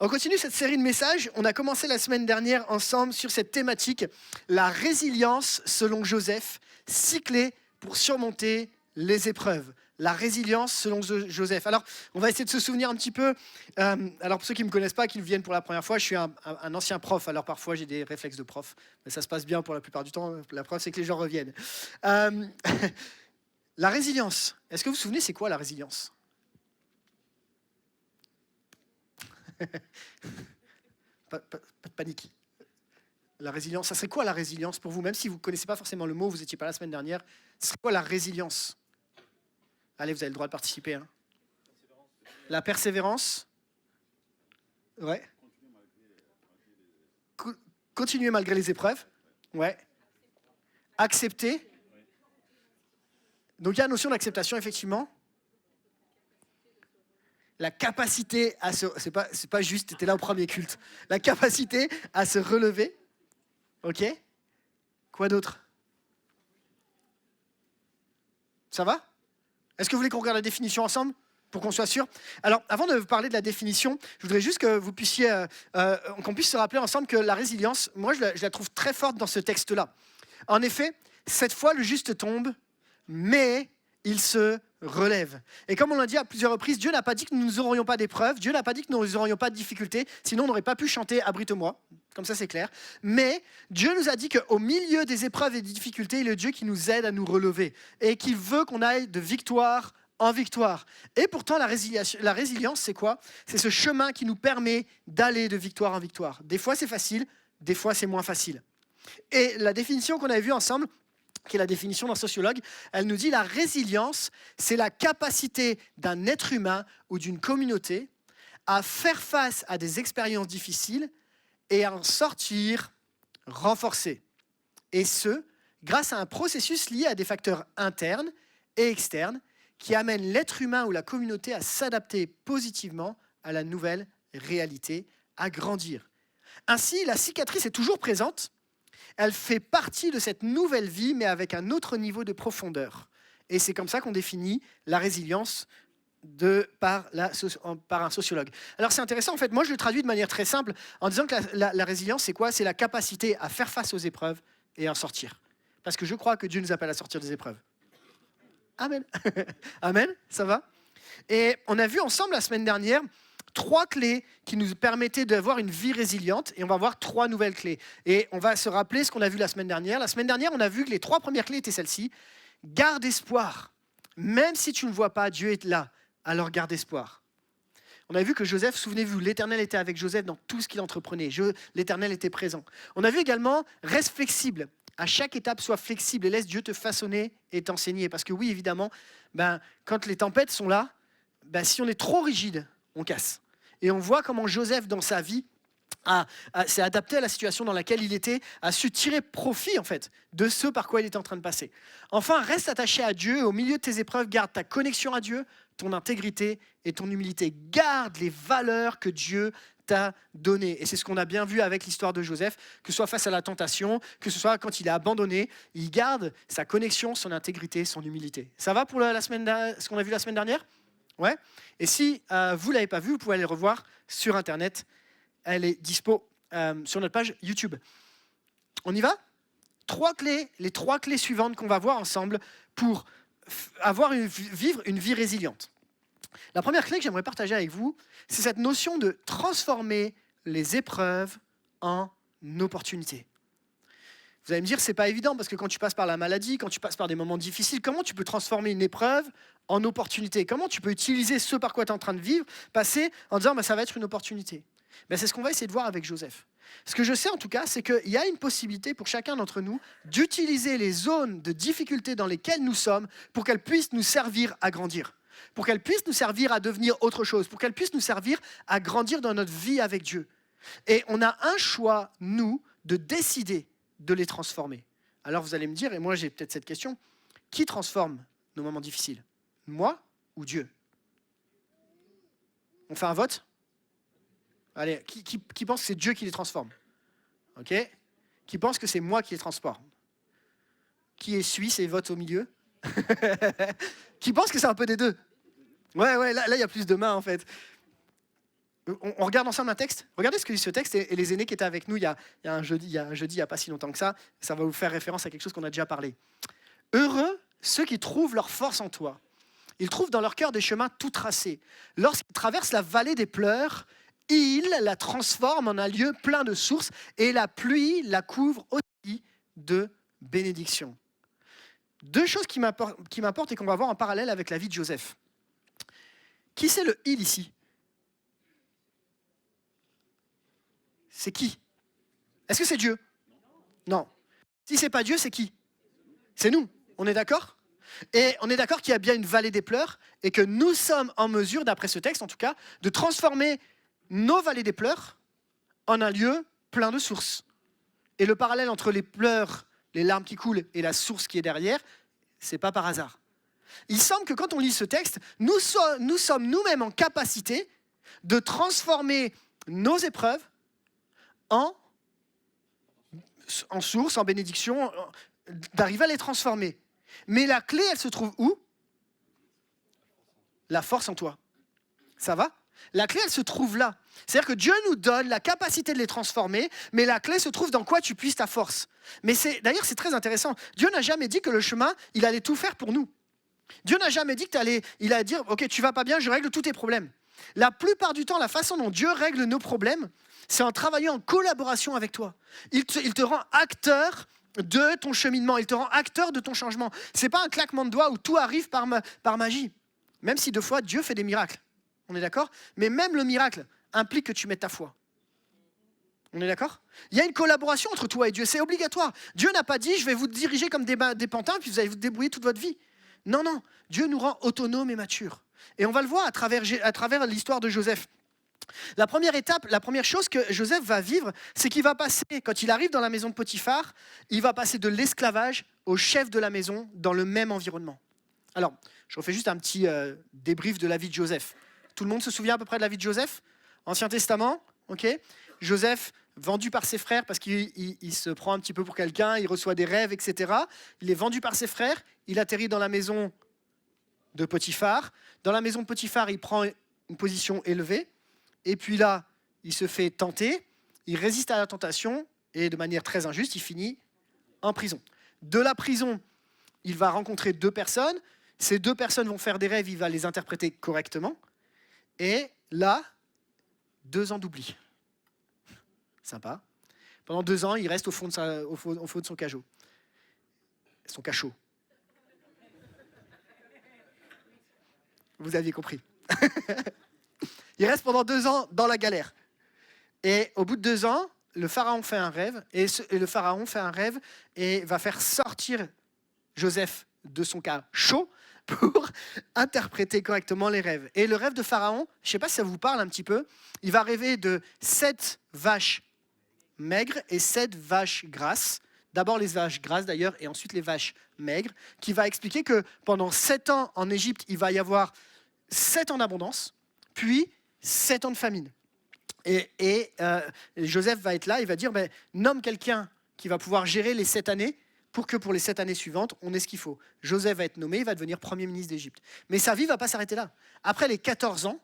On continue cette série de messages. On a commencé la semaine dernière ensemble sur cette thématique, la résilience selon Joseph, 6 clés pour surmonter les épreuves. La résilience selon Joseph. Alors, on va essayer de se souvenir un petit peu. Alors, pour ceux qui ne me connaissent pas, qui me viennent pour la première fois, je suis un ancien prof. Alors, parfois, j'ai des réflexes de prof. Mais ça se passe bien pour la plupart du temps. La preuve, c'est que les gens reviennent. La résilience. Est-ce que vous vous souvenez, c'est quoi la résilience ? pas de panique. La résilience, ça serait quoi la résilience pour vous ? Même si vous ne connaissez pas forcément le mot, vous n'étiez pas la semaine dernière, ce serait quoi la résilience ? Allez, vous avez le droit de participer. Hein. La persévérance. Ouais. Continuer malgré les épreuves. Ouais. Accepter. Donc il y a la notion d'acceptation, effectivement. La capacité à se... C'est pas juste, tu étais là au premier culte. La capacité à se relever. Ok ? Quoi d'autre ? Ça va ? Est-ce que vous voulez qu'on regarde la définition ensemble pour qu'on soit sûr ? Alors, avant de vous parler de la définition, je voudrais juste que vous puissiez, qu'on puisse se rappeler ensemble que la résilience, moi, je la trouve très forte dans ce texte-là. En effet, cette fois, le juste tombe, mais il se relève. Et comme on l'a dit à plusieurs reprises, Dieu n'a pas dit que nous n'aurions pas d'épreuves, Dieu n'a pas dit que nous n'aurions pas de difficultés, sinon on n'aurait pas pu chanter « Abrite-moi ». Comme ça, c'est clair. Mais Dieu nous a dit qu'au milieu des épreuves et des difficultés, il est le Dieu qui nous aide à nous relever et qui veut qu'on aille de victoire en victoire. Et pourtant, la résilience, c'est quoi ? C'est ce chemin qui nous permet d'aller de victoire en victoire. Des fois, c'est facile, des fois, c'est moins facile. Et la définition qu'on avait vue ensemble, qui est la définition d'un sociologue, elle nous dit la résilience, c'est la capacité d'un être humain ou d'une communauté à faire face à des expériences difficiles et à en sortir renforcé. Et ce, grâce à un processus lié à des facteurs internes et externes qui amènent l'être humain ou la communauté à s'adapter positivement à la nouvelle réalité, à grandir. Ainsi, la cicatrice est toujours présente, elle fait partie de cette nouvelle vie, mais avec un autre niveau de profondeur. Et c'est comme ça qu'on définit la résilience par un sociologue. Alors c'est intéressant, en fait, moi je le traduis de manière très simple en disant que la résilience, c'est quoi ? C'est la capacité à faire face aux épreuves et à en sortir. Parce que je crois que Dieu nous appelle à sortir des épreuves. Amen. Amen, ça va ? Et on a vu ensemble la semaine dernière 3 clés qui nous permettaient d'avoir une vie résiliente, et on va voir 3 nouvelles clés. Et on va se rappeler ce qu'on a vu la semaine dernière. La semaine dernière, on a vu que les 3 premières clés étaient celles-ci. Garde espoir. Même si tu ne vois pas, Dieu est là. Alors garde espoir. On a vu que Joseph, souvenez-vous, l'Éternel était avec Joseph dans tout ce qu'il entreprenait. L'Éternel était présent. On a vu également, reste flexible. À chaque étape, sois flexible et laisse Dieu te façonner et t'enseigner. Parce que oui, évidemment, quand les tempêtes sont là, si on est trop rigide, on casse. Et on voit comment Joseph, dans sa vie, s'est adapté à la situation dans laquelle il était, a su tirer profit en fait de ce par quoi il était en train de passer. Enfin, reste attaché à Dieu. Au milieu de tes épreuves, garde ta connexion à Dieu, ton intégrité et ton humilité. Garde les valeurs que Dieu t'a données. Et c'est ce qu'on a bien vu avec l'histoire de Joseph, que ce soit face à la tentation, que ce soit quand il est abandonné, il garde sa connexion, son intégrité, son humilité. Ça va pour ce qu'on a vu la semaine dernière ? Ouais. Et si vous ne l'avez pas vu, vous pouvez aller le revoir sur Internet. Elle est dispo sur notre page YouTube. On y va ? 3 clés, les 3 clés suivantes qu'on va voir ensemble pour vivre une vie résiliente. La première clé que j'aimerais partager avec vous, c'est cette notion de transformer les épreuves en opportunités. Vous allez me dire, c'est pas évident parce que quand tu passes par la maladie, quand tu passes par des moments difficiles, comment tu peux transformer une épreuve en opportunité ? Comment tu peux utiliser ce par quoi tu es en train de vivre, passer en disant ça va être une opportunité ? C'est ce qu'on va essayer de voir avec Joseph. Ce que je sais en tout cas, c'est qu'il y a une possibilité pour chacun d'entre nous d'utiliser les zones de difficulté dans lesquelles nous sommes pour qu'elles puissent nous servir à grandir, pour qu'elles puissent nous servir à devenir autre chose, pour qu'elles puissent nous servir à grandir dans notre vie avec Dieu. Et on a un choix, nous, de décider de les transformer. Alors vous allez me dire, et moi j'ai peut-être cette question, qui transforme nos moments difficiles ? Moi ou Dieu ? On fait un vote ? Allez, qui pense que c'est Dieu qui les transforme ? Ok ? Qui pense que c'est moi qui les transforme ? Qui est suisse et vote au milieu ? Qui pense que c'est un peu des deux ? Ouais, là, il y a plus de mains en fait. On regarde ensemble un texte. Regardez ce que dit ce texte et les aînés qui étaient avec nous il y a un jeudi, il n'y a pas si longtemps que ça. Ça va vous faire référence à quelque chose qu'on a déjà parlé. Heureux ceux qui trouvent leur force en toi. Ils trouvent dans leur cœur des chemins tout tracés. Lorsqu'ils traversent la vallée des pleurs, ils la transforment en un lieu plein de sources et la pluie la couvre aussi de bénédictions. Deux choses qui m'apportent et qu'on va voir en parallèle avec la vie de Joseph. Qui c'est le « il » ici ? C'est qui ? Est-ce que c'est Dieu ? Non. Si c'est pas Dieu, c'est qui ? C'est nous. On est d'accord ? Et on est d'accord qu'il y a bien une vallée des pleurs et que nous sommes en mesure, d'après ce texte en tout cas, de transformer nos vallées des pleurs en un lieu plein de sources. Et le parallèle entre les pleurs, les larmes qui coulent et la source qui est derrière, c'est pas par hasard. Il semble que quand on lit ce texte, nous sommes nous-mêmes en capacité de transformer nos épreuves en source, en bénédiction, d'arriver à les transformer. Mais la clé, elle se trouve où ? La force en toi. Ça va ? La clé, elle se trouve là. C'est-à-dire que Dieu nous donne la capacité de les transformer, mais la clé se trouve dans quoi tu puisses ta force. Mais d'ailleurs, c'est très intéressant. Dieu n'a jamais dit que le chemin, il allait tout faire pour nous. Dieu n'a jamais dit il allait dire, ok, tu vas pas bien, je règle tous tes problèmes. La plupart du temps, la façon dont Dieu règle nos problèmes, c'est en travaillant en collaboration avec toi. Il te rend acteur de ton cheminement, il te rend acteur de ton changement. C'est pas un claquement de doigts où tout arrive par magie. Même si 2 fois, Dieu fait des miracles. On est d'accord ? Mais même le miracle implique que tu mettes ta foi. On est d'accord ? Il y a une collaboration entre toi et Dieu, c'est obligatoire. Dieu n'a pas dit, je vais vous diriger comme des pantins, puis vous allez vous débrouiller toute votre vie. Non, non, Dieu nous rend autonomes et matures. Et on va le voir à travers l'histoire de Joseph. La première étape, la première chose que Joseph va vivre, c'est qu'il va passer, quand il arrive dans la maison de Potiphar, il va passer de l'esclavage au chef de la maison dans le même environnement. Alors, je refais juste un petit débrief de la vie de Joseph. Tout le monde se souvient à peu près de la vie de Joseph ? Ancien Testament, ok ? Joseph, vendu par ses frères parce qu'il se prend un petit peu pour quelqu'un, il reçoit des rêves, etc. Il est vendu par ses frères, il atterrit dans la maison de Potiphar. Dans la maison de Potiphar, il prend une position élevée. Et puis là, il se fait tenter, il résiste à la tentation, et de manière très injuste, il finit en prison. De la prison, il va rencontrer 2 personnes. Ces 2 personnes vont faire des rêves, il va les interpréter correctement. Et là, 2 ans d'oubli. Sympa. Pendant 2 ans, il reste au fond de son cachot. Son cachot. Vous aviez compris. Il reste pendant 2 ans dans la galère. Et au bout de 2 ans, le pharaon fait un rêve, et le pharaon fait un rêve et va faire sortir Joseph de son cachot pour interpréter correctement les rêves. Et le rêve de pharaon, je ne sais pas si ça vous parle un petit peu, il va rêver de 7 vaches maigres et 7 vaches grasses. D'abord les vaches grasses d'ailleurs, et ensuite les vaches maigres, qui va expliquer que pendant 7 ans en Égypte, il va y avoir 7 ans d'abondance, puis 7 ans de famine. Et Joseph va être là, il va dire, nomme quelqu'un qui va pouvoir gérer les 7 années pour que pour les 7 années suivantes, on ait ce qu'il faut. Joseph va être nommé, il va devenir Premier ministre d'Égypte. Mais sa vie ne va pas s'arrêter là. Après les 14 ans,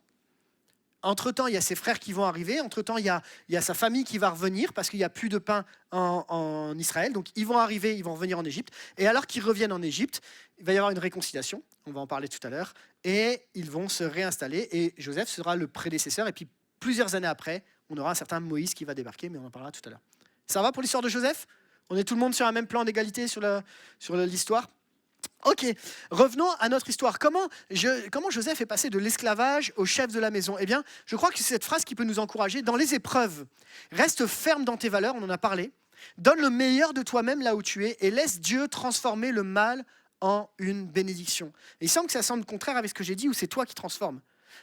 entre-temps, il y a ses frères qui vont arriver, entre-temps, il y a sa famille qui va revenir parce qu'il n'y a plus de pain en Israël. Donc, ils vont arriver, ils vont revenir en Égypte. Et alors qu'ils reviennent en Égypte, il va y avoir une réconciliation, on va en parler tout à l'heure, et ils vont se réinstaller. Et Joseph sera le prédécesseur. Et puis, plusieurs années après, on aura un certain Moïse qui va débarquer, mais on en parlera tout à l'heure. Ça va pour l'histoire de Joseph ? On est tout le monde sur un même plan d'égalité sur l'histoire ? Ok, revenons à notre histoire. Comment Joseph est passé de l'esclavage au chef de la maison ? Eh bien, je crois que c'est cette phrase qui peut nous encourager. Dans les épreuves, reste ferme dans tes valeurs, on en a parlé. Donne le meilleur de toi-même là où tu es et laisse Dieu transformer le mal en une bénédiction. Et il semble que ça semble contraire avec ce que j'ai dit, où c'est toi qui transformes.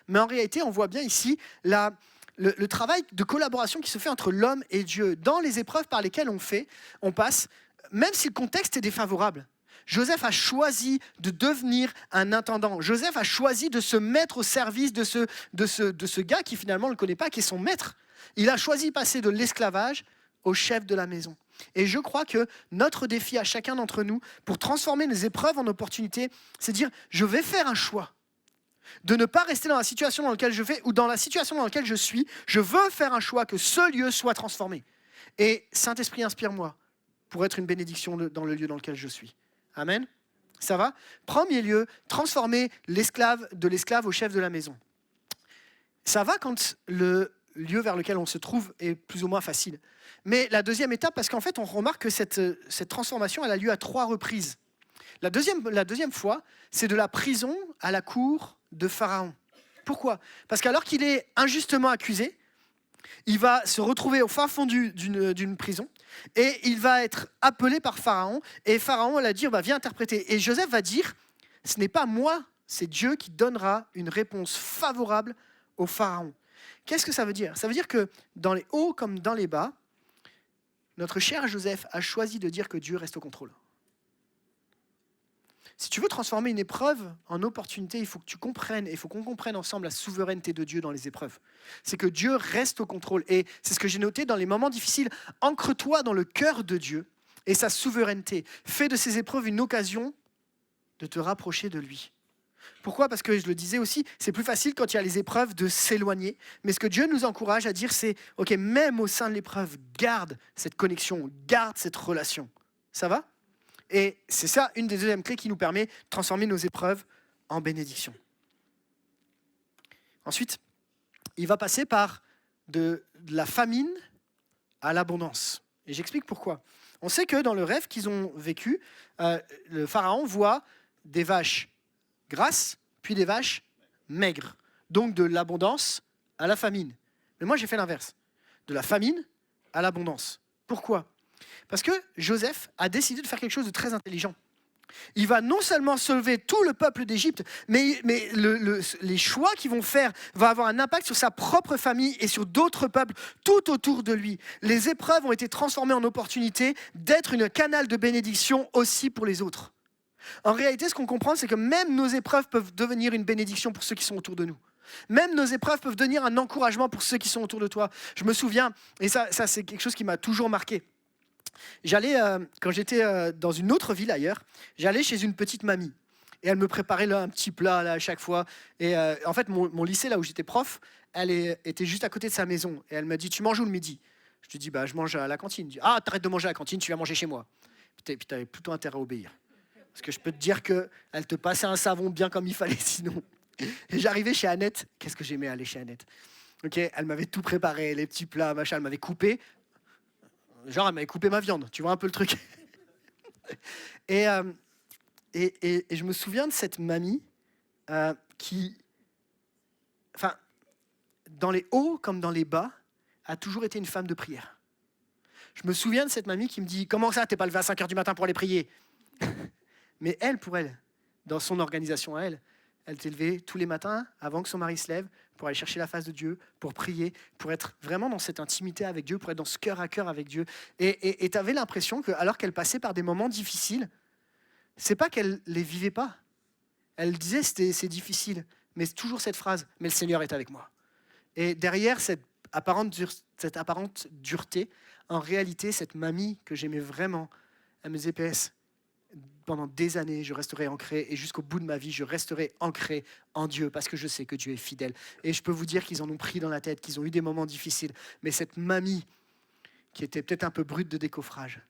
Mais en réalité, on voit bien ici le travail de collaboration qui se fait entre l'homme et Dieu. Dans les épreuves par lesquelles on passe, même si le contexte est défavorable, Joseph a choisi de devenir un intendant. Joseph a choisi de se mettre au service de ce gars qui finalement ne le connaît pas, qui est son maître. Il a choisi de passer de l'esclavage au chef de la maison. Et je crois que notre défi à chacun d'entre nous, pour transformer nos épreuves en opportunités, c'est de dire, je vais faire un choix. de ne pas rester dans la situation dans laquelle je vais ou dans la situation dans laquelle je suis. Je veux faire un choix que ce lieu soit transformé. Et Saint-Esprit, inspire-moi pour être une bénédiction dans le lieu dans lequel je suis. Amen. Ça va? Premier lieu, transformer l'esclave de l'esclave au chef de la maison. Ça va quand le lieu vers lequel on se trouve est plus ou moins facile. Mais la deuxième étape, parce qu'en fait, on remarque que cette transformation, elle a lieu à 3 reprises. La deuxième fois, c'est de la prison à la cour de Pharaon. Pourquoi? Parce qu'alors qu'il est injustement accusé, il va se retrouver au fin fond d'une prison et il va être appelé par Pharaon. Et Pharaon va dire, viens interpréter. Et Joseph va dire, ce n'est pas moi, c'est Dieu qui donnera une réponse favorable au Pharaon. Qu'est-ce que ça veut dire? Ça veut dire que dans les hauts comme dans les bas, notre cher Joseph a choisi de dire que Dieu reste au contrôle. Si tu veux transformer une épreuve en opportunité, il faut que tu comprennes, et il faut qu'on comprenne ensemble la souveraineté de Dieu dans les épreuves. C'est que Dieu reste au contrôle. Et c'est ce que j'ai noté dans les moments difficiles. Ancre-toi dans le cœur de Dieu et sa souveraineté. Fais de ces épreuves une occasion de te rapprocher de lui. Pourquoi? Parce que je le disais aussi, c'est plus facile quand il y a les épreuves de s'éloigner. Mais ce que Dieu nous encourage à dire, c'est, ok, même au sein de l'épreuve, garde cette connexion, garde cette relation. Ça va? Et c'est ça, une des deuxièmes clés qui nous permet de transformer nos épreuves en bénédiction. Ensuite, il va passer par de la famine à l'abondance. Et j'explique pourquoi. On sait que dans le rêve qu'ils ont vécu, le pharaon voit des vaches grasses, puis des vaches maigres. Donc de l'abondance à la famine. Mais moi, j'ai fait l'inverse. De la famine à l'abondance. Pourquoi? Parce que Joseph a décidé de faire quelque chose de très intelligent. Il va non seulement sauver tout le peuple d'Égypte, mais les choix qu'ils vont faire vont avoir un impact sur sa propre famille et sur d'autres peuples tout autour de lui. Les épreuves ont été transformées en opportunités d'être une canal de bénédiction aussi pour les autres. En réalité, ce qu'on comprend, c'est que même nos épreuves peuvent devenir une bénédiction pour ceux qui sont autour de nous. Même nos épreuves peuvent devenir un encouragement pour ceux qui sont autour de toi. Je me souviens, et ça c'est quelque chose qui m'a toujours marqué. J'allais, quand j'étais dans une autre ville ailleurs, j'allais chez une petite mamie. Et elle me préparait là, un petit plat là, à chaque fois. Et en fait, mon lycée, là où j'étais prof, était juste à côté de sa maison. Et elle m'a dit, tu manges où le midi? Je lui dis, je mange à la cantine. Elle dit, ah, t'arrêtes de manger à la cantine, tu vas manger chez moi. Puis t'avais plutôt intérêt à obéir. Parce que je peux te dire qu'elle te passait un savon bien comme il fallait sinon. Et j'arrivais chez Annette. Qu'est-ce que j'aimais aller chez Annette? Ok, elle m'avait tout préparé, les petits plats, machin. Elle m'avait coupé. Genre, elle m'avait coupé ma viande. Tu vois un peu le truc? et je me souviens de cette mamie qui, enfin, dans les hauts comme dans les bas, a toujours été une femme de prière. Je me souviens de cette mamie qui me dit « Comment ça, t'es pas levé à 5h du matin pour aller prier ?» Mais elle, pour elle, dans son organisation à elle, elle s'est levée tous les matins avant que son mari se lève pour aller chercher la face de Dieu, pour prier, pour être vraiment dans cette intimité avec Dieu, pour être dans ce cœur à cœur avec Dieu. Et tu avais l'impression que, alors qu'elle passait par des moments difficiles, c'est pas qu'elle les vivait pas. Elle disait c'est difficile, mais c'est toujours cette phrase « Mais le Seigneur est avec moi ». Et derrière cette apparente dureté, en réalité, cette mamie que j'aimais vraiment, elle me disait « PS, pendant des années, je resterai ancré et jusqu'au bout de ma vie, je resterai ancré en Dieu parce que je sais que Dieu est fidèle. » Et je peux vous dire qu'ils en ont pris dans la tête, qu'ils ont eu des moments difficiles. Mais cette mamie, qui était peut-être un peu brute de décoffrage,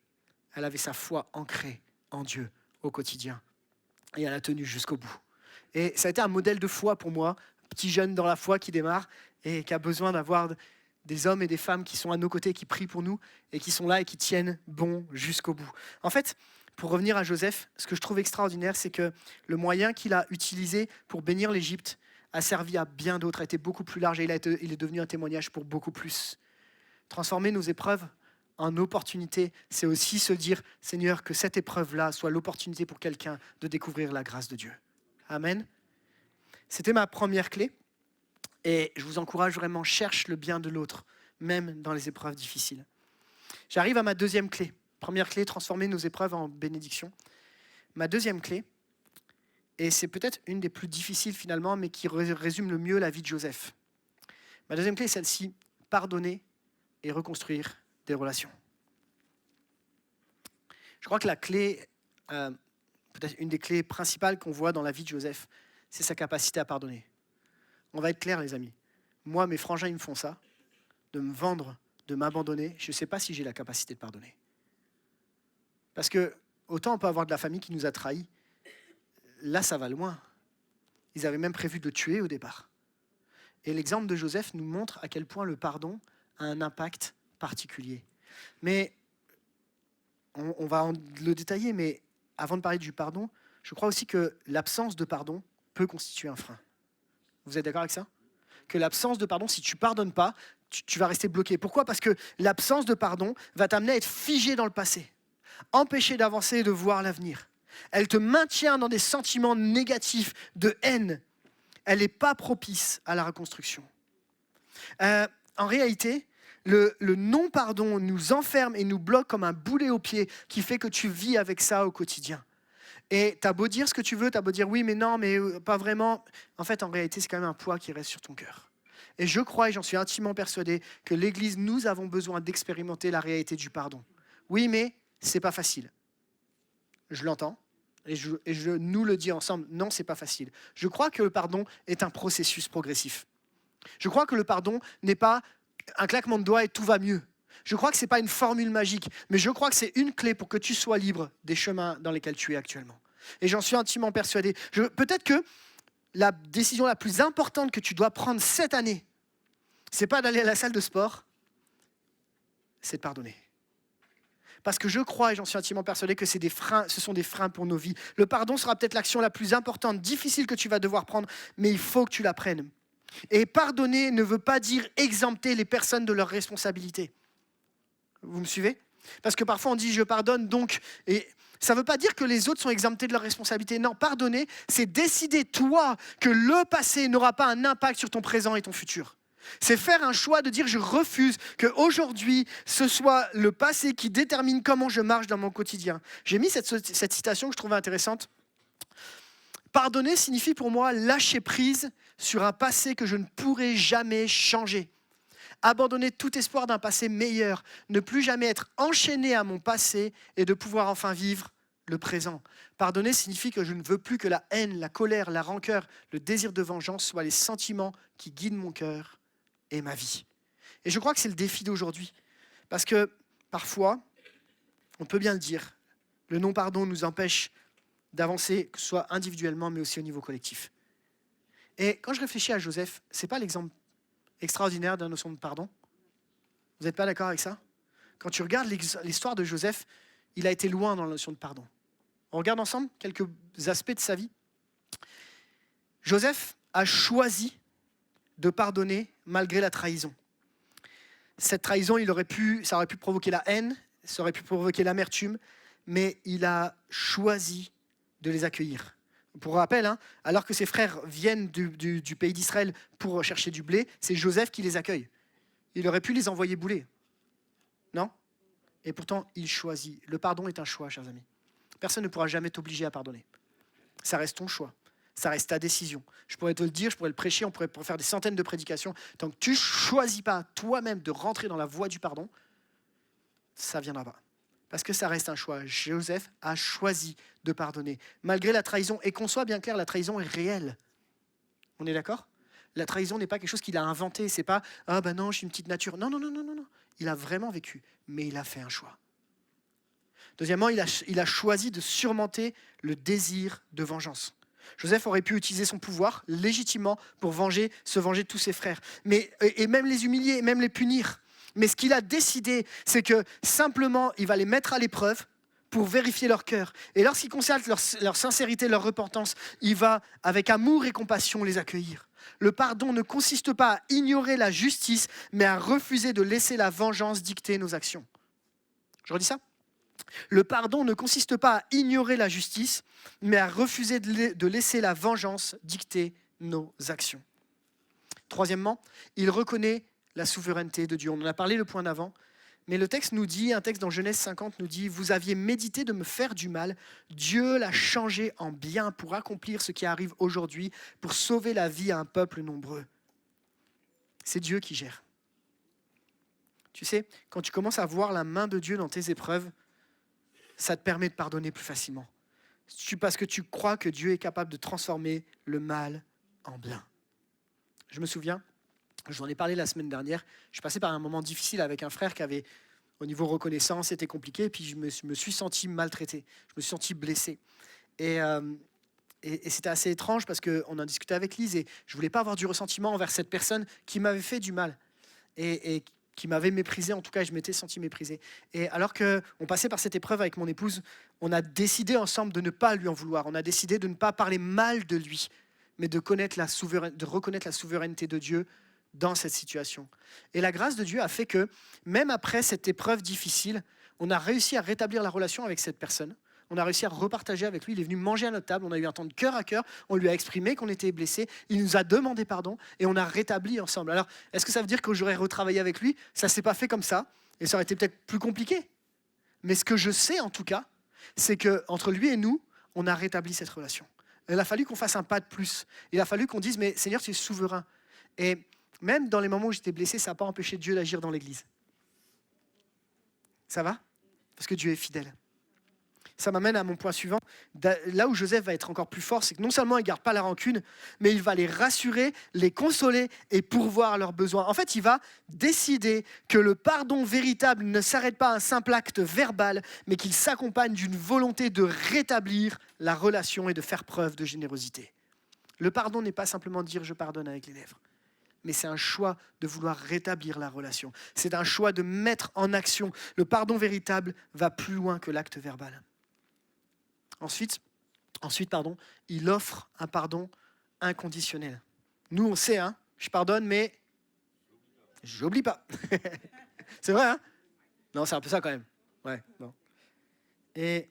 elle avait sa foi ancrée en Dieu au quotidien. Et elle a tenu jusqu'au bout. Et ça a été un modèle de foi pour moi, petit jeune dans la foi qui démarre et qui a besoin d'avoir des hommes et des femmes qui sont à nos côtés, qui prient pour nous et qui sont là et qui tiennent bon jusqu'au bout. En fait, pour revenir à Joseph, ce que je trouve extraordinaire, c'est que le moyen qu'il a utilisé pour bénir l'Égypte a servi à bien d'autres, a été beaucoup plus large et il est devenu un témoignage pour beaucoup plus. Transformer nos épreuves en opportunité, c'est aussi se dire, Seigneur, que cette épreuve-là soit l'opportunité pour quelqu'un de découvrir la grâce de Dieu. Amen. C'était ma première clé. Et je vous encourage vraiment, cherche le bien de l'autre, même dans les épreuves difficiles. J'arrive à ma deuxième clé. Première clé, transformer nos épreuves en bénédiction. Ma deuxième clé, et c'est peut-être une des plus difficiles finalement, mais qui résume le mieux la vie de Joseph. Ma deuxième clé est celle-ci, pardonner et reconstruire des relations. Je crois que la clé, peut-être une des clés principales qu'on voit dans la vie de Joseph, c'est sa capacité à pardonner. On va être clair, les amis. Moi, mes frangins, ils me font ça, de me vendre, de m'abandonner. Je ne sais pas si j'ai la capacité de pardonner. Parce que autant on peut avoir de la famille qui nous a trahis, là, ça va loin. Ils avaient même prévu de le tuer au départ. Et l'exemple de Joseph nous montre à quel point le pardon a un impact particulier. Mais on va le détailler, mais avant de parler du pardon, je crois aussi que l'absence de pardon peut constituer un frein. Vous êtes d'accord avec ça ? Que l'absence de pardon, si tu ne pardonnes pas, tu vas rester bloqué. Pourquoi ? Parce que l'absence de pardon va t'amener à être figé dans le passé, empêcher d'avancer et de voir l'avenir. Elle te maintient dans des sentiments négatifs, de haine. Elle n'est pas propice à la reconstruction. En réalité, le non-pardon nous enferme et nous bloque comme un boulet au pied qui fait que tu vis avec ça au quotidien. Et tu as beau dire ce que tu veux, tu as beau dire oui, mais non, mais pas vraiment. En fait, en réalité, c'est quand même un poids qui reste sur ton cœur. Et je crois, et j'en suis intimement persuadé, que l'Église, nous avons besoin d'expérimenter la réalité du pardon. Oui, mais c'est pas facile. Je l'entends. Et je nous le dis ensemble, non, c'est pas facile. Je crois que le pardon est un processus progressif. Je crois que le pardon n'est pas un claquement de doigts et tout va mieux. Je crois que ce n'est pas une formule magique, mais je crois que c'est une clé pour que tu sois libre des chemins dans lesquels tu es actuellement. Et j'en suis intimement persuadé. Peut-être que la décision la plus importante que tu dois prendre cette année, ce n'est pas d'aller à la salle de sport, c'est de pardonner. Parce que je crois, et j'en suis intimement persuadé, que ce sont des freins pour nos vies. Le pardon sera peut-être l'action la plus importante, difficile que tu vas devoir prendre, mais il faut que tu la prennes. Et pardonner ne veut pas dire exempter les personnes de leurs responsabilités. Vous me suivez ? Parce que parfois on dit « je pardonne donc », et ça ne veut pas dire que les autres sont exemptés de leurs responsabilités. Non, pardonner, c'est décider toi que le passé n'aura pas un impact sur ton présent et ton futur. C'est faire un choix de dire « je refuse qu'aujourd'hui, ce soit le passé qui détermine comment je marche dans mon quotidien ». J'ai mis cette citation que je trouvais intéressante. Pardonner signifie pour moi lâcher prise sur un passé que je ne pourrai jamais changer. Abandonner tout espoir d'un passé meilleur, ne plus jamais être enchaîné à mon passé et de pouvoir enfin vivre le présent. Pardonner signifie que je ne veux plus que la haine, la colère, la rancœur, le désir de vengeance soient les sentiments qui guident mon cœur et ma vie. Et je crois que c'est le défi d'aujourd'hui. Parce que parfois, on peut bien le dire, le non-pardon nous empêche d'avancer, que ce soit individuellement, mais aussi au niveau collectif. Et quand je réfléchis à Joseph, ce n'est pas l'exemple extraordinaire de la notion de pardon. Vous n'êtes pas d'accord avec ça ? Quand tu regardes l'histoire de Joseph, il a été loin dans la notion de pardon. On regarde ensemble quelques aspects de sa vie. Joseph a choisi de pardonner malgré la trahison. Cette trahison, ça aurait pu provoquer la haine, ça aurait pu provoquer l'amertume, mais il a choisi de les accueillir. Pour rappel, alors que ses frères viennent du pays d'Israël pour chercher du blé, c'est Joseph qui les accueille. Il aurait pu les envoyer bouler. Non ? Et pourtant, il choisit. Le pardon est un choix, chers amis. Personne ne pourra jamais t'obliger à pardonner. Ça reste ton choix. Ça reste ta décision. Je pourrais te le dire, je pourrais le prêcher, on pourrait faire des centaines de prédications. Tant que tu ne choisis pas toi-même de rentrer dans la voie du pardon, ça ne viendra pas. Parce que ça reste un choix. Joseph a choisi de pardonner. Malgré la trahison, et qu'on soit bien clair, la trahison est réelle. On est d'accord ? La trahison n'est pas quelque chose qu'il a inventé. C'est pas « ah ben non, je suis une petite nature ». Non. Il a vraiment vécu, mais il a fait un choix. Deuxièmement, il a choisi de surmonter le désir de vengeance. Joseph aurait pu utiliser son pouvoir légitimement pour se venger de tous ses frères, et même les humilier, même les punir. Mais ce qu'il a décidé, c'est que simplement, il va les mettre à l'épreuve pour vérifier leur cœur. Et lorsqu'il constate leur sincérité, leur repentance, il va, avec amour et compassion, les accueillir. Le pardon ne consiste pas à ignorer la justice, mais à refuser de laisser la vengeance dicter nos actions. Je redis ça ? Le pardon ne consiste pas à ignorer la justice, mais à refuser de laisser la vengeance dicter nos actions. Troisièmement, il reconnaît la souveraineté de Dieu. On en a parlé le point d'avant, mais le texte nous dit, un texte dans Genèse 50 nous dit « Vous aviez médité de me faire du mal, Dieu l'a changé en bien pour accomplir ce qui arrive aujourd'hui, pour sauver la vie à un peuple nombreux. » C'est Dieu qui gère. Tu sais, quand tu commences à voir la main de Dieu dans tes épreuves, ça te permet de pardonner plus facilement. parce que tu crois que Dieu est capable de transformer le mal en bien. Je me souviens, je vous en ai parlé la semaine dernière, je suis passé par un moment difficile avec un frère qui avait, au niveau reconnaissance, c'était compliqué, et puis je me suis senti maltraité, je me suis senti blessé. Et, et c'était assez étrange parce qu'on en discutait avec Lise et je voulais pas avoir du ressentiment envers cette personne qui m'avait fait du mal et qui m'avait méprisé, en tout cas je m'étais senti méprisé. Et alors qu'on passait par cette épreuve avec mon épouse, on a décidé ensemble de ne pas lui en vouloir, on a décidé de ne pas parler mal de lui, mais de reconnaître la souveraineté de Dieu dans cette situation. Et la grâce de Dieu a fait que, même après cette épreuve difficile, on a réussi à rétablir la relation avec cette personne. On a réussi à repartager avec lui. Il est venu manger à notre table. On a eu un temps de cœur à cœur. On lui a exprimé qu'on était blessé. Il nous a demandé pardon et on a rétabli ensemble. Alors, est-ce que ça veut dire que j'aurais retravaillé avec lui? Ça ne s'est pas fait comme ça et ça aurait été peut-être plus compliqué. Mais ce que je sais en tout cas, c'est qu'entre lui et nous, on a rétabli cette relation. Il a fallu qu'on fasse un pas de plus. Il a fallu qu'on dise, mais Seigneur, tu es souverain. Et même dans les moments où j'étais blessé, ça n'a pas empêché Dieu d'agir dans l'Église. Ça va? Parce que Dieu est fidèle. Ça m'amène à mon point suivant. Là où Joseph va être encore plus fort, c'est que non seulement il ne garde pas la rancune, mais il va les rassurer, les consoler et pourvoir leurs besoins. En fait, il va décider que le pardon véritable ne s'arrête pas à un simple acte verbal, mais qu'il s'accompagne d'une volonté de rétablir la relation et de faire preuve de générosité. Le pardon n'est pas simplement dire « je pardonne » avec les lèvres, mais c'est un choix de vouloir rétablir la relation. C'est un choix de mettre en action. Le pardon véritable va plus loin que l'acte verbal. Ensuite, il offre un pardon inconditionnel. Nous, on sait, je pardonne, mais j'oublie pas. C'est vrai, hein? Non, c'est un peu ça quand même. Ouais, bon. Et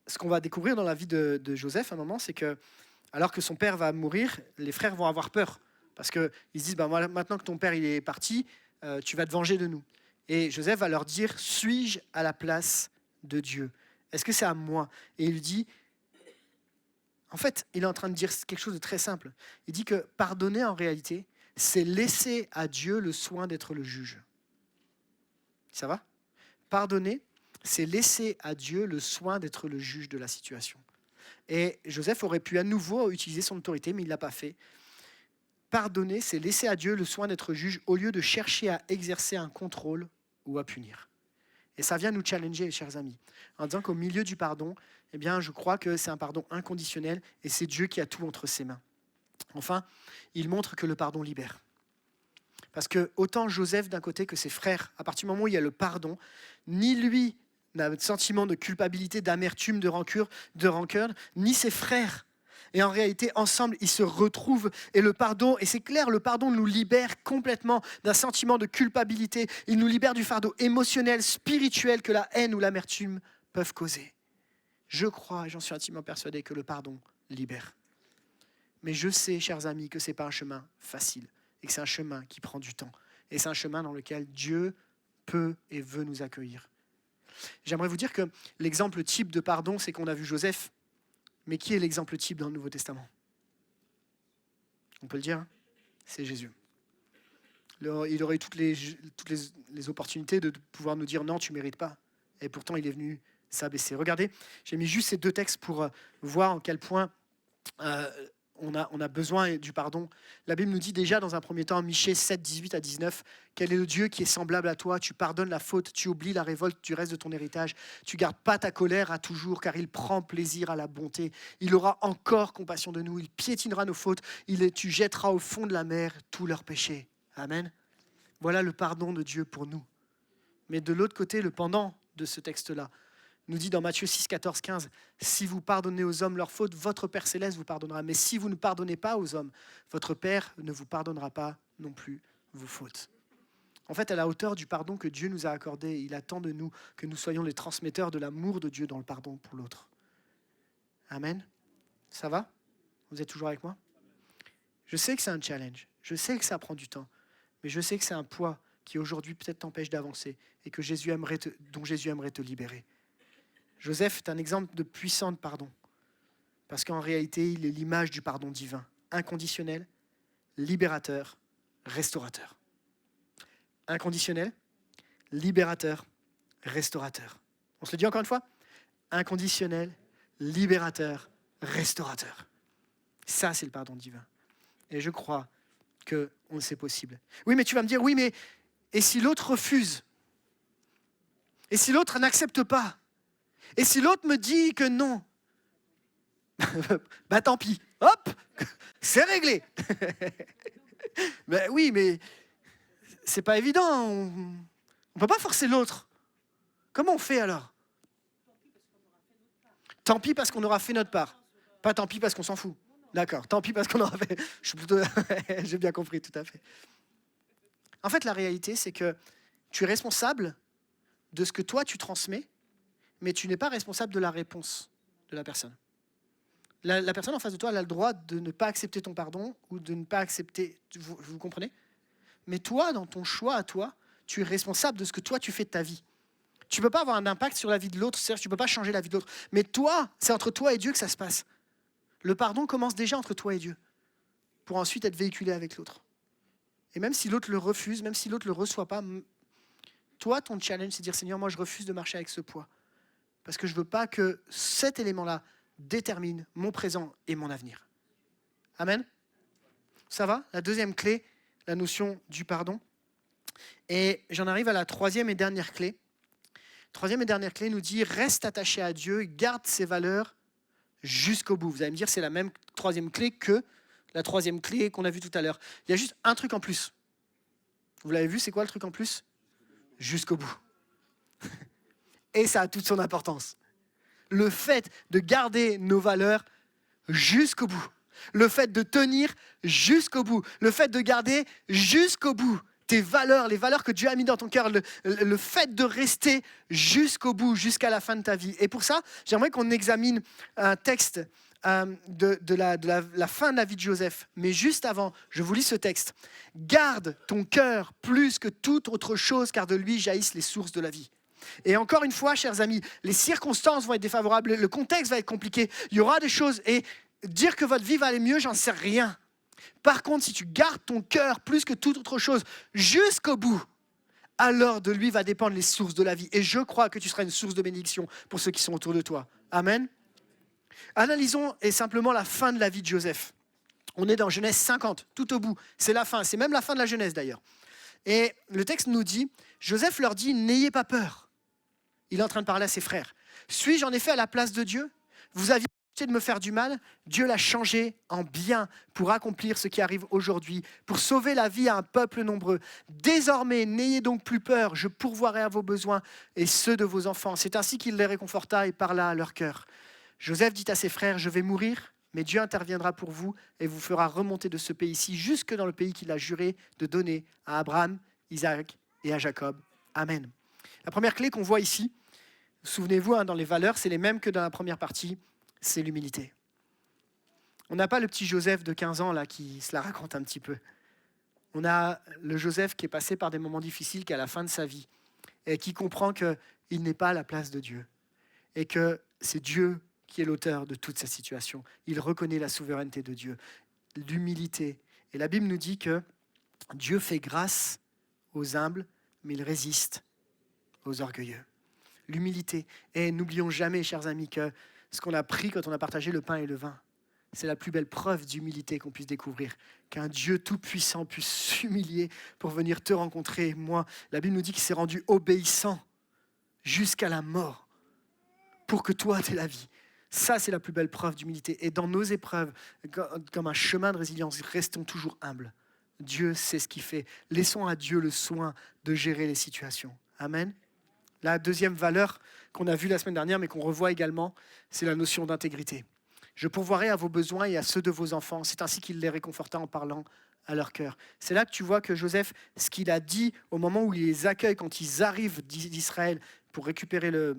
ce qu'on va découvrir dans la vie de Joseph à un moment, c'est que, alors que son père va mourir, les frères vont avoir peur. Parce qu'ils se disent, maintenant que ton père il est parti, tu vas te venger de nous. Et Joseph va leur dire, suis-je à la place de Dieu? Est-ce que c'est à moi? Et il dit, en fait, il est en train de dire quelque chose de très simple. Il dit que pardonner, en réalité, c'est laisser à Dieu le soin d'être le juge. Ça va? Pardonner, c'est laisser à Dieu le soin d'être le juge de la situation. Et Joseph aurait pu à nouveau utiliser son autorité, mais il ne l'a pas fait. Pardonner, c'est laisser à Dieu le soin d'être juge au lieu de chercher à exercer un contrôle ou à punir. Et ça vient nous challenger, chers amis, en disant qu'au milieu du pardon, eh bien, je crois que c'est un pardon inconditionnel et c'est Dieu qui a tout entre ses mains. Enfin, il montre que le pardon libère. Parce que autant Joseph d'un côté que ses frères, à partir du moment où il y a le pardon, ni lui n'a de sentiment de culpabilité, d'amertume, de rancœur, ni ses frères. Et en réalité, ensemble, ils se retrouvent. Et le pardon, et c'est clair, le pardon nous libère complètement d'un sentiment de culpabilité. Il nous libère du fardeau émotionnel, spirituel que la haine ou l'amertume peuvent causer. Je crois, et j'en suis intimement persuadé, que le pardon libère. Mais je sais, chers amis, que ce n'est pas un chemin facile. Et que c'est un chemin qui prend du temps. Et c'est un chemin dans lequel Dieu peut et veut nous accueillir. J'aimerais vous dire que l'exemple type de pardon, c'est qu'on a vu Joseph. Mais qui est l'exemple type dans le Nouveau Testament? On peut le dire, c'est Jésus. Il aurait eu toutes les opportunités de pouvoir nous dire non, tu ne mérites pas. Et pourtant, il est venu s'abaisser. Regardez, j'ai mis juste ces deux textes pour voir en quel point on a besoin du pardon. La Bible nous dit déjà dans un premier temps, Michée 7, 18 à 19, quel est le Dieu qui est semblable à toi? Tu pardonnes la faute, tu oublies la révolte du reste de ton héritage. Tu gardes pas ta colère à toujours, car il prend plaisir à la bonté. Il aura encore compassion de nous, il piétinera nos fautes, tu jetteras au fond de la mer tous leurs péchés. Amen. Voilà le pardon de Dieu pour nous. Mais de l'autre côté, le pendant de ce texte-là, nous dit dans Matthieu 6, 14, 15, « Si vous pardonnez aux hommes leurs fautes, votre Père Céleste vous pardonnera. Mais si vous ne pardonnez pas aux hommes, votre Père ne vous pardonnera pas non plus vos fautes. » En fait, à la hauteur du pardon que Dieu nous a accordé, il attend de nous que nous soyons les transmetteurs de l'amour de Dieu dans le pardon pour l'autre. Amen. Ça va? Vous êtes toujours avec moi? Je sais que c'est un challenge. Je sais que ça prend du temps. Mais je sais que c'est un poids qui aujourd'hui peut-être t'empêche d'avancer et que dont Jésus aimerait te libérer. Joseph est un exemple de puissant pardon, parce qu'en réalité, il est l'image du pardon divin, inconditionnel, libérateur, restaurateur. Inconditionnel, libérateur, restaurateur. On se le dit encore une fois? Inconditionnel, libérateur, restaurateur. Ça, c'est le pardon divin. Et je crois que c'est possible. Oui, mais tu vas me dire, oui, mais et si l'autre refuse? Et si l'autre n'accepte pas? Et si l'autre me dit que non? Bah tant pis, hop, c'est réglé. Ben oui, mais c'est pas évident. On peut pas forcer l'autre. Comment on fait alors? Tant pis parce qu'on aura fait notre part. Pas tant pis parce qu'on s'en fout. D'accord, tant pis parce qu'on aura fait. Je suis plutôt. J'ai bien compris, tout à fait. En fait, la réalité, c'est que tu es responsable de ce que toi tu transmets, mais tu n'es pas responsable de la réponse de la personne. La personne en face de toi, elle a le droit de ne pas accepter ton pardon ou de ne pas accepter. Vous comprenez? Mais toi, dans ton choix à toi, tu es responsable de ce que toi tu fais de ta vie. Tu ne peux pas avoir un impact sur la vie de l'autre, c'est-à-dire que tu ne peux pas changer la vie de l'autre. Mais toi, c'est entre toi et Dieu que ça se passe. Le pardon commence déjà entre toi et Dieu, pour ensuite être véhiculé avec l'autre. Et même si l'autre le refuse, même si l'autre ne le reçoit pas, toi, ton challenge, c'est de dire, Seigneur, moi je refuse de marcher avec ce poids. Parce que je ne veux pas que cet élément-là détermine mon présent et mon avenir. Amen. Ça va? La deuxième clé, la notion du pardon. Et j'en arrive à la troisième et dernière clé. Troisième et dernière clé nous dit, reste attaché à Dieu, garde ses valeurs jusqu'au bout. Vous allez me dire, c'est la même troisième clé que la troisième clé qu'on a vue tout à l'heure. Il y a juste un truc en plus. Vous l'avez vu, c'est quoi le truc en plus? Jusqu'au bout. Et ça a toute son importance. Le fait de garder nos valeurs jusqu'au bout. Le fait de tenir jusqu'au bout. Le fait de garder jusqu'au bout tes valeurs, les valeurs que Dieu a mis dans ton cœur. Le fait de rester jusqu'au bout, jusqu'à la fin de ta vie. Et pour ça, j'aimerais qu'on examine un texte de la fin de la vie de Joseph. Mais juste avant, je vous lis ce texte. « Garde ton cœur plus que toute autre chose, car de lui jaillissent les sources de la vie. » Et encore une fois, chers amis, les circonstances vont être défavorables, le contexte va être compliqué, il y aura des choses, et dire que votre vie va aller mieux, j'en sais rien. Par contre, si tu gardes ton cœur plus que toute autre chose jusqu'au bout, alors de lui va dépendre les sources de la vie. Et je crois que tu seras une source de bénédiction pour ceux qui sont autour de toi. Amen. Analysons simplement la fin de la vie de Joseph. On est dans Genèse 50, tout au bout. C'est la fin, c'est même la fin de la Genèse d'ailleurs. Et le texte nous dit, Joseph leur dit, n'ayez pas peur. Il est en train de parler à ses frères. Suis-je en effet à la place de Dieu? Vous aviez essayé de me faire du mal, Dieu l'a changé en bien pour accomplir ce qui arrive aujourd'hui, pour sauver la vie à un peuple nombreux. Désormais, n'ayez donc plus peur, je pourvoirai à vos besoins et ceux de vos enfants. C'est ainsi qu'il les réconforta et parla à leur cœur. Joseph dit à ses frères, je vais mourir, mais Dieu interviendra pour vous et vous fera remonter de ce pays-ci jusque dans le pays qu'il a juré de donner à Abraham, Isaac et à Jacob. Amen. La première clé qu'on voit ici, souvenez-vous, dans les valeurs, c'est les mêmes que dans la première partie, c'est l'humilité. On n'a pas le petit Joseph de 15 ans là, qui se la raconte un petit peu. On a le Joseph qui est passé par des moments difficiles, qui est à la fin de sa vie, et qui comprend qu'il n'est pas à la place de Dieu, et que c'est Dieu qui est l'auteur de toute sa situation. Il reconnaît la souveraineté de Dieu, l'humilité. Et la Bible nous dit que Dieu fait grâce aux humbles, mais il résiste aux orgueilleux. L'humilité. Et n'oublions jamais, chers amis, que ce qu'on a pris quand on a partagé le pain et le vin, c'est la plus belle preuve d'humilité qu'on puisse découvrir. Qu'un Dieu tout-puissant puisse s'humilier pour venir te rencontrer, moi. La Bible nous dit qu'il s'est rendu obéissant jusqu'à la mort pour que toi, tu aies la vie. Ça, c'est la plus belle preuve d'humilité. Et dans nos épreuves, comme un chemin de résilience, restons toujours humbles. Dieu sait ce qu'il fait. Laissons à Dieu le soin de gérer les situations. Amen. La deuxième valeur qu'on a vue la semaine dernière, mais qu'on revoit également, c'est la notion d'intégrité. Je pourvoirai à vos besoins et à ceux de vos enfants. C'est ainsi qu'il les réconforta en parlant à leur cœur. C'est là que tu vois que Joseph, ce qu'il a dit au moment où il les accueille, quand ils arrivent d'Israël pour récupérer le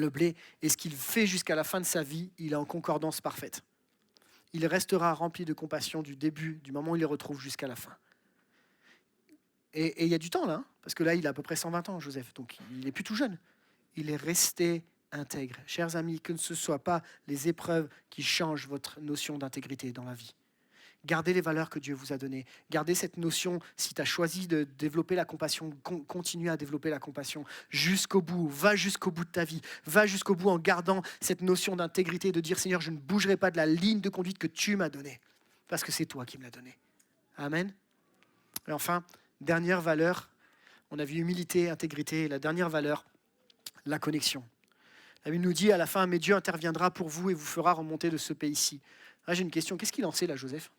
blé, et ce qu'il fait jusqu'à la fin de sa vie, il est en concordance parfaite. Il restera rempli de compassion du début, du moment où il les retrouve jusqu'à la fin. Et il y a du temps là, parce que là, il a à peu près 120 ans, Joseph, donc il n'est plus tout jeune. Il est resté intègre. Chers amis, que ce ne soit pas les épreuves qui changent votre notion d'intégrité dans la vie. Gardez les valeurs que Dieu vous a données. Gardez cette notion, si tu as choisi de développer la compassion, continue à développer la compassion jusqu'au bout. Va jusqu'au bout de ta vie. Va jusqu'au bout en gardant cette notion d'intégrité, de dire Seigneur, je ne bougerai pas de la ligne de conduite que tu m'as donnée, parce que c'est toi qui me l'as donnée. Amen. Et enfin, dernière valeur, on a vu humilité, intégrité, et la dernière valeur, la connexion. La Bible nous dit à la fin, mais Dieu interviendra pour vous et vous fera remonter de ce pays-ci. Là, j'ai une question, qu'est-ce qu'il en sait là, Joseph ?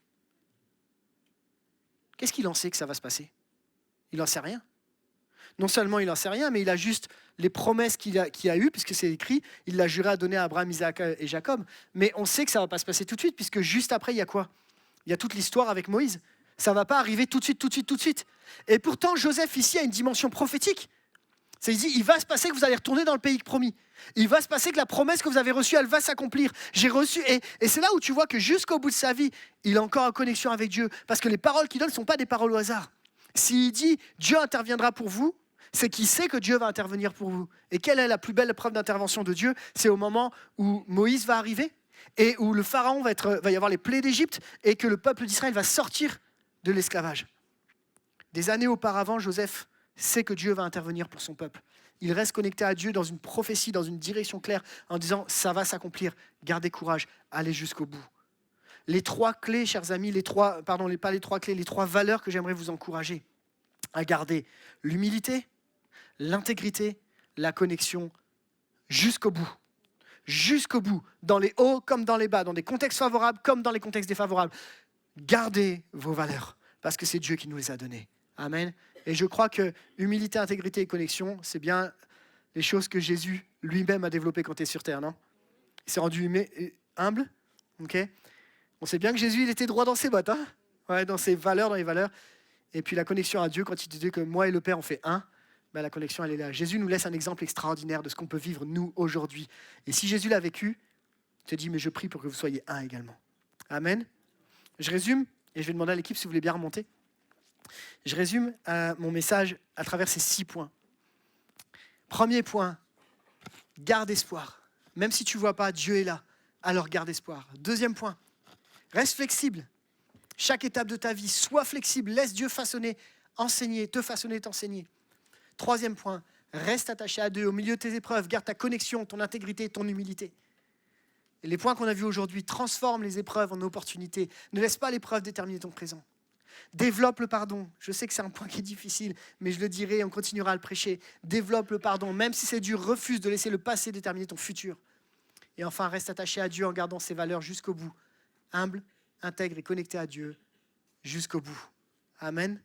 Qu'est-ce qu'il en sait que ça va se passer ? Il n'en sait rien. Non seulement il n'en sait rien, mais il a juste les promesses qu'il a eues, puisque c'est écrit, il l'a juré à donner à Abraham, Isaac et Jacob. Mais on sait que ça ne va pas se passer tout de suite, puisque juste après, il y a quoi ? Il y a toute l'histoire avec Moïse. Ça ne va pas arriver tout de suite. Et pourtant, Joseph, ici, a une dimension prophétique. Il dit, il va se passer que vous allez retourner dans le pays promis. Il va se passer que la promesse que vous avez reçue, elle va s'accomplir. J'ai reçu, et c'est là où tu vois que jusqu'au bout de sa vie, il est encore en connexion avec Dieu. Parce que les paroles qu'il donne ne sont pas des paroles au hasard. S'il dit, Dieu interviendra pour vous, c'est qu'il sait que Dieu va intervenir pour vous. Et quelle est la plus belle preuve d'intervention de Dieu ? C'est au moment où Moïse va arriver et où le pharaon va y avoir les plaies d'Égypte et que le peuple d'Israël va sortir de l'esclavage. Des années auparavant, Joseph sait que Dieu va intervenir pour son peuple. Il reste connecté à Dieu dans une prophétie, dans une direction claire, en disant « ça va s'accomplir, gardez courage, allez jusqu'au bout ». Les trois clés, chers amis, les trois valeurs que j'aimerais vous encourager à garder. L'humilité, l'intégrité, la connexion, jusqu'au bout. Jusqu'au bout, dans les hauts comme dans les bas, dans des contextes favorables comme dans les contextes défavorables. Gardez vos valeurs, parce que c'est Dieu qui nous les a données. Amen. Et je crois que humilité, intégrité et connexion, c'est bien les choses que Jésus lui-même a développées quand il est sur terre, non ? Il s'est rendu humble, ok ? On sait bien que Jésus, il était droit dans ses bottes, hein ? Ouais, dans ses valeurs, dans les valeurs. Et puis la connexion à Dieu, quand il dit que moi et le Père, on fait un, ben la connexion, elle est là. Jésus nous laisse un exemple extraordinaire de ce qu'on peut vivre, nous, aujourd'hui. Et si Jésus l'a vécu, il te dit, mais je prie pour que vous soyez un également. Amen. Je résume, et je vais demander à l'équipe si vous voulez bien remonter. Je résume mon message à travers ces 6 points. Premier point, garde espoir. Même si tu ne vois pas, Dieu est là. Alors garde espoir. Deuxième point, reste flexible. Chaque étape de ta vie, sois flexible. Laisse Dieu façonner, enseigner, te façonner, t'enseigner. Troisième point, reste attaché à Dieu. Au milieu de tes épreuves, garde ta connexion, ton intégrité, ton humilité. Et les points qu'on a vus aujourd'hui, transforme les épreuves en opportunités. Ne laisse pas l'épreuve déterminer ton présent. Développe le pardon. Je sais que c'est un point qui est difficile, mais je le dirai, on continuera à le prêcher. Développe le pardon, même si c'est dur, refuse de laisser le passé déterminer ton futur. Et enfin, reste attaché à Dieu en gardant ses valeurs jusqu'au bout. Humble, intègre et connecté à Dieu jusqu'au bout. Amen.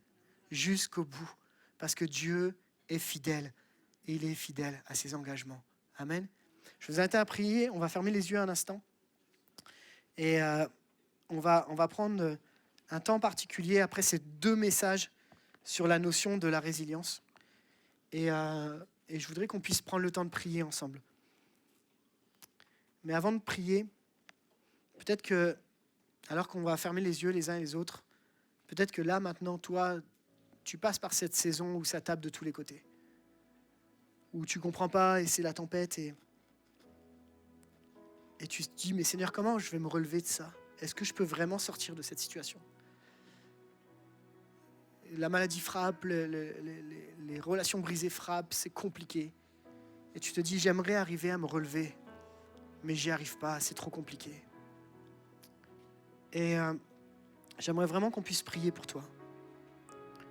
Jusqu'au bout. Parce que Dieu est fidèle et il est fidèle à ses engagements. Amen. Je vous invite à prier. On va fermer les yeux un instant. Et on va prendre un temps particulier après ces 2 messages sur la notion de la résilience. Et je voudrais qu'on puisse prendre le temps de prier ensemble. Mais avant de prier, peut-être que, alors qu'on va fermer les yeux les uns et les autres, peut-être que là, maintenant, toi, tu passes par cette saison où ça tape de tous les côtés. Où tu ne comprends pas et c'est la tempête et tu te dis, mais Seigneur, comment je vais me relever de ça ? Est-ce que je peux vraiment sortir de cette situation ? La maladie frappe, les relations brisées frappent, c'est compliqué. Et tu te dis, j'aimerais arriver à me relever, mais j'y arrive pas, c'est trop compliqué. Et j'aimerais vraiment qu'on puisse prier pour toi.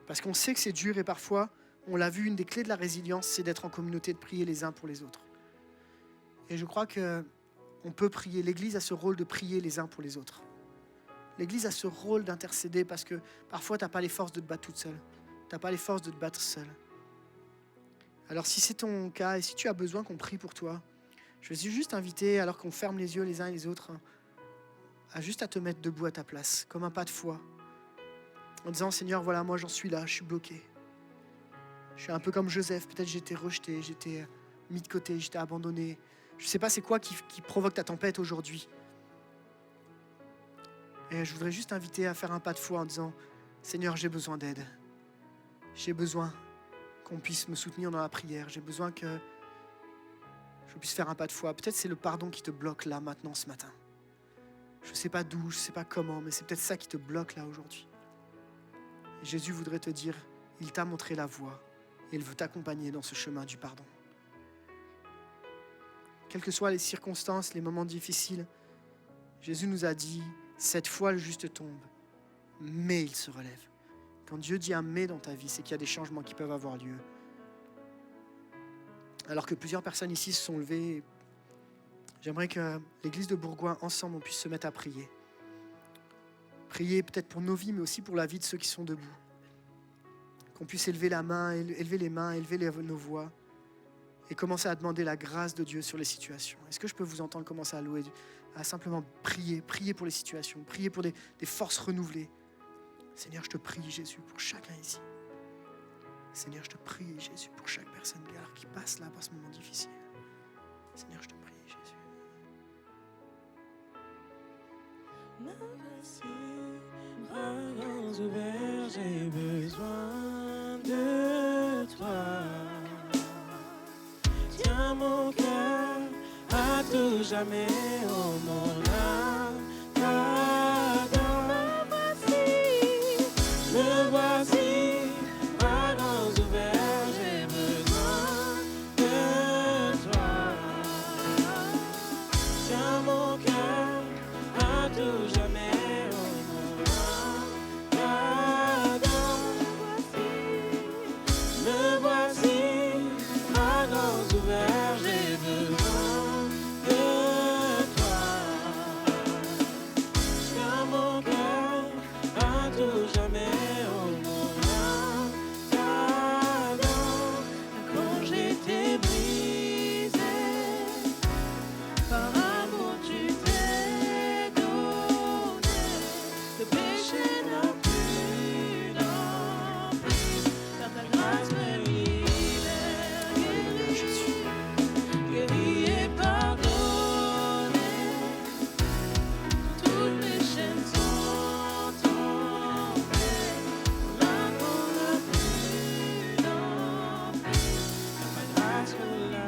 Parce qu'on sait que c'est dur et parfois, on l'a vu, une des clés de la résilience, c'est d'être en communauté, de prier les uns pour les autres. Et je crois qu'on peut prier. L'Église a ce rôle de prier les uns pour les autres. L'Église a ce rôle d'intercéder parce que parfois, tu n'as pas les forces de te battre toute seule. Tu n'as pas les forces de te battre seule. Alors si c'est ton cas et si tu as besoin qu'on prie pour toi, je vais juste inviter, alors qu'on ferme les yeux les uns et les autres, à juste à te mettre debout à ta place, comme un pas de foi, en disant, Seigneur, voilà, moi j'en suis là, je suis bloqué. Je suis un peu comme Joseph, peut-être j'étais rejeté, j'étais mis de côté, j'étais abandonné. Je ne sais pas c'est quoi qui provoque ta tempête aujourd'hui. Et je voudrais juste inviter à faire un pas de foi en disant, Seigneur, j'ai besoin d'aide. J'ai besoin qu'on puisse me soutenir dans la prière. J'ai besoin que je puisse faire un pas de foi. Peut-être c'est le pardon qui te bloque là, maintenant, ce matin. Je ne sais pas d'où, je ne sais pas comment, mais c'est peut-être ça qui te bloque là aujourd'hui. Et Jésus voudrait te dire, il t'a montré la voie et il veut t'accompagner dans ce chemin du pardon. Quelles que soient les circonstances, les moments difficiles, Jésus nous a dit, cette fois le juste tombe, mais il se relève. Quand Dieu dit un mais dans ta vie, c'est qu'il y a des changements qui peuvent avoir lieu. Alors que plusieurs personnes ici se sont levées, j'aimerais que l'église de Bourgoin, ensemble, on puisse se mettre à prier. Prier peut-être pour nos vies, mais aussi pour la vie de ceux qui sont debout. Qu'on puisse élever la main, élever les mains, nos voix et commencer à demander la grâce de Dieu sur les situations. Est-ce que je peux vous entendre commencer à louer, à simplement prier pour les situations, prier pour des forces renouvelées. Seigneur, je te prie, Jésus, pour chacun ici. Seigneur, je te prie, Jésus, pour chaque personne qui passe là par ce moment difficile. Seigneur, je te prie, Jésus. Me voici, bras grands ouverts, j'ai besoin de toi. Tiens mon cœur à tout jamais, oh mon âme t'adore. Me voici, bras grands ouverts, j'ai besoin de toi. Tiens mon cœur à tout jamais, oh mon âme t'adore. Me voici, bras grands ouverts, j'ai besoin de toi. Tiens mon cœur à tout jamais, oh mon âme t'adore. Quand j'étais brisé, par amour tu t'es donné. Le péché n'a plus d'emprise, car ta grâce me libère, guéri et pardonné. Toutes mes chaînes sont tombées, l'amour n'a plus d'emprise, car ta grâce me l'a.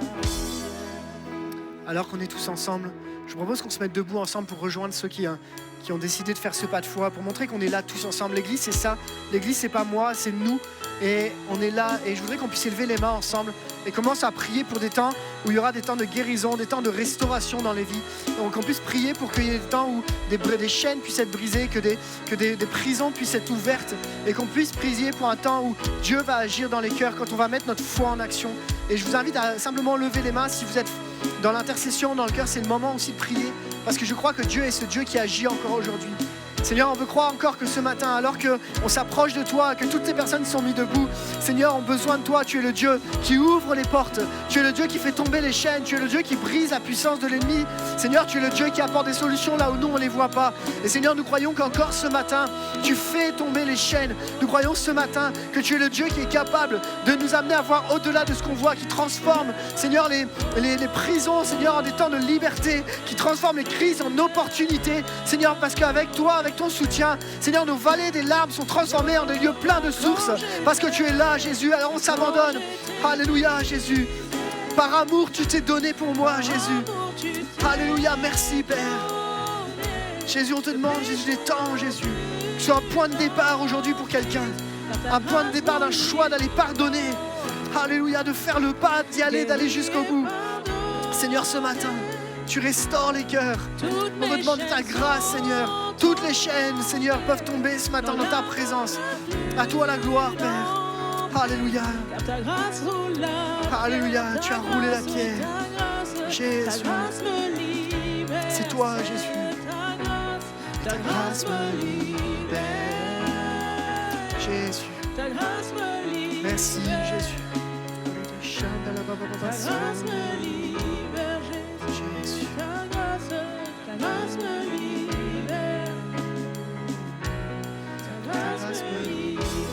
Alors qu'on est tous ensemble, je vous propose qu'on se mette debout ensemble pour rejoindre ceux qui ont décidé de faire ce pas de foi, pour montrer qu'on est là tous ensemble. L'église, c'est ça. L'église, c'est pas moi, c'est nous. Et on est là. Et je voudrais qu'on puisse élever les mains ensemble et commencer à prier pour des temps où il y aura des temps de guérison, des temps de restauration dans les vies. Donc qu'on puisse prier pour qu'il y ait des temps où des chaînes puissent être brisées, que des prisons puissent être ouvertes. Et qu'on puisse prier pour un temps où Dieu va agir dans les cœurs, quand on va mettre notre foi en action. Et je vous invite à simplement lever les mains si vous êtes dans l'intercession, dans le cœur. C'est le moment aussi de prier, parce que je crois que Dieu est ce Dieu qui agit encore aujourd'hui. Seigneur, on veut croire encore que ce matin, alors qu'on s'approche de toi, que toutes ces personnes sont mises debout, Seigneur, ont besoin de toi. Tu es le Dieu qui ouvre les portes. Tu es le Dieu qui fait tomber les chaînes. Tu es le Dieu qui brise la puissance de l'ennemi. Seigneur, tu es le Dieu qui apporte des solutions là où nous, on ne les voit pas. Et Seigneur, nous croyons qu'encore ce matin, tu fais tomber les chaînes. Nous croyons ce matin que tu es le Dieu qui est capable de nous amener à voir au-delà de ce qu'on voit, qui transforme, Seigneur, les prisons, Seigneur, en des temps de liberté, qui transforme les crises en opportunités. Seigneur, parce qu'avec toi, avec ton soutien, Seigneur, nos vallées des larmes sont transformées en des lieux pleins de sources, parce que tu es là, Jésus. Alors on s'abandonne. Alléluia, Jésus. Par amour, tu t'es donné pour moi, Jésus. Alléluia, merci, Père. Jésus, on te demande, Jésus, des temps, Jésus. Que ce soit un point de départ aujourd'hui pour quelqu'un. Un point de départ d'un choix d'aller pardonner. Alléluia, de faire le pas, d'y aller, d'aller jusqu'au bout. Seigneur, ce matin, tu restaures les cœurs. On te demande ta grâce, Seigneur. Toutes les chaînes, Seigneur, peuvent tomber ce matin dans ta présence. À toi la gloire, Père. Alléluia. Alléluia, tu as roulé la pierre. Jésus. C'est toi, Jésus. Ta grâce me libère. Jésus. Merci, Jésus. Ta grâce me libère, Jésus. Ta grâce me libère. Ta grâce me libère.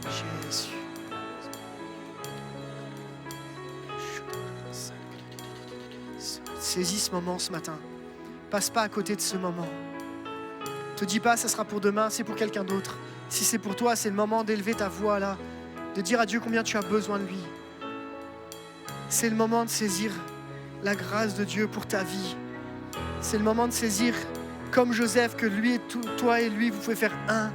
Jésus. Saisis ce moment ce matin. Passe pas à côté de ce moment. Te dis pas, ça sera pour demain, c'est pour quelqu'un d'autre. Si c'est pour toi, c'est le moment d'élever ta voix là, de dire à Dieu combien tu as besoin de lui. C'est le moment de saisir la grâce de Dieu pour ta vie. C'est le moment de saisir, comme Joseph, que lui et toi et lui, vous pouvez faire un.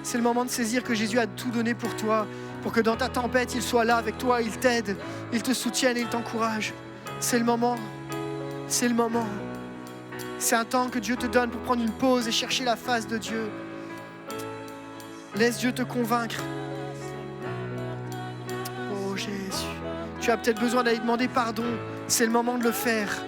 C'est le moment de saisir que Jésus a tout donné pour toi, pour que dans ta tempête, il soit là avec toi, il t'aide, il te soutienne et il t'encourage. C'est le moment. C'est le moment. C'est un temps que Dieu te donne pour prendre une pause et chercher la face de Dieu. Laisse Dieu te convaincre. Oh Jésus, tu as peut-être besoin d'aller demander pardon. C'est le moment de le faire.